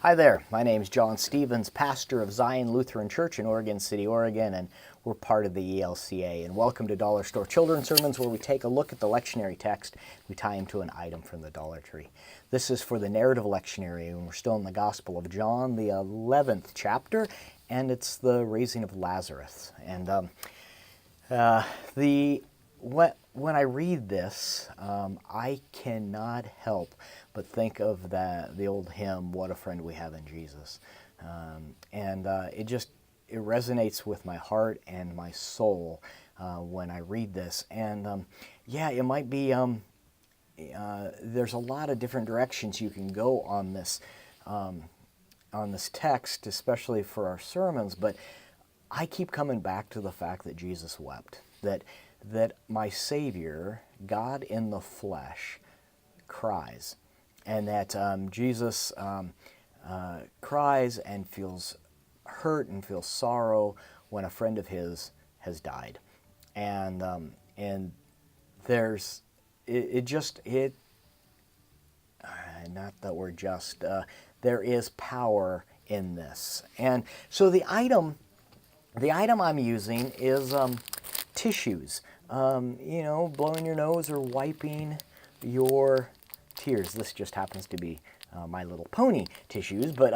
Hi there, my name is John Stevens, pastor of Zion Lutheran Church in Oregon City, Oregon, and we're part of the ELCA. And welcome to Dollar Store Children's Sermons, where we take a look at the lectionary text, we tie him to an item from the Dollar Tree. This is for the narrative lectionary, and we're still in the Gospel of John, the 11th chapter, and it's the raising of Lazarus. And when I read this, I cannot help but think of the old hymn, "What a Friend We Have in Jesus," it resonates with my heart and my soul when I read this. And it might be. There's a lot of different directions you can go on this text, especially for our sermons, but I keep coming back to the fact that Jesus wept, that my Savior, God in the flesh, cries, and that Jesus cries and feels hurt and feels sorrow when a friend of his has died, and there's not that we're just there is power in this. And so the item I'm using is tissues. Blowing your nose or wiping your tears. This just happens to be My Little Pony tissues, but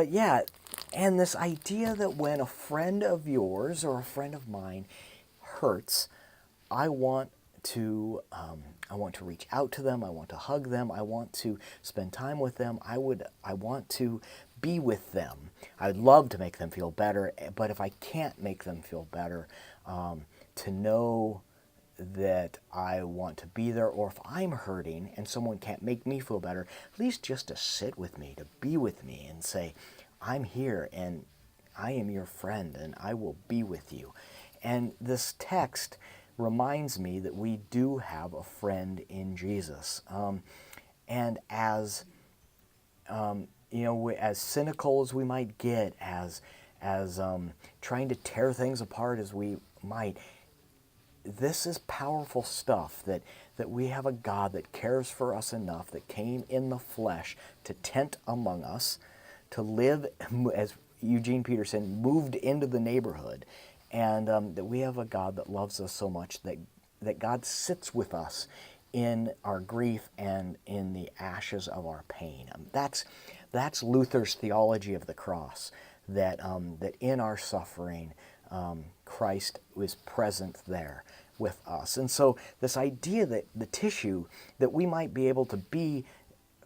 yeah, and this idea that when a friend of yours or a friend of mine hurts, I want to reach out to them. I want to hug them. I want to spend time with them. I want to be with them. I'd love to make them feel better, but if I can't make them feel better, to know that I want to be there, or if I'm hurting and someone can't make me feel better, at least just to sit with me, to be with me and say, I'm here and I am your friend and I will be with you. And this text reminds me that we do have a friend in Jesus. And as as cynical as we might get, as trying to tear things apart as we might, this is powerful stuff, that we have a God that cares for us enough, that came in the flesh to tent among us, to live, as Eugene Peterson, moved into the neighborhood, and that we have a God that loves us so much that God sits with us in our grief and in the ashes of our pain. That's Luther's theology of the cross, that in our suffering, Christ was present there with us. And so this idea that the tissue, that we might be able to be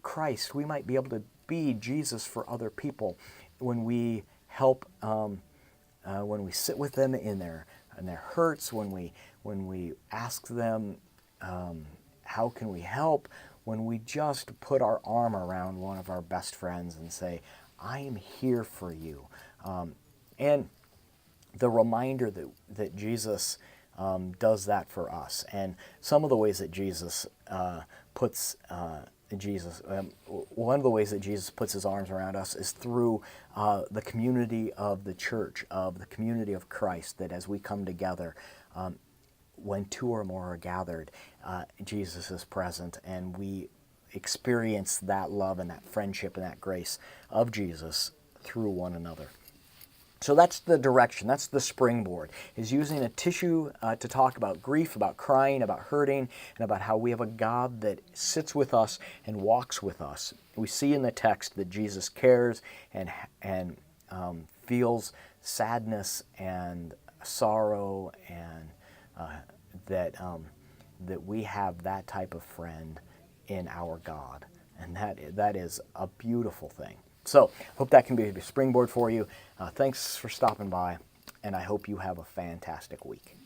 Christ, we might be able to be Jesus for other people when we help, when we sit with them in their hurts, when we ask them, how can we help, when we just put our arm around one of our best friends and say, I am here for you. And the reminder that Jesus does that for us. And some of the ways that Jesus one of the ways that Jesus puts his arms around us is through the community of the church, of the community of Christ, that as we come together, when two or more are gathered, Jesus is present, and we experience that love and that friendship and that grace of Jesus through one another. So that's the direction, that's the springboard, is using a tissue to talk about grief, about crying, about hurting, and about how we have a God that sits with us and walks with us. We see in the text that Jesus cares and feels sadness and sorrow, and that we have that type of friend in our God. And that is a beautiful thing. So, hope that can be a springboard for you. Thanks for stopping by, and I hope you have a fantastic week.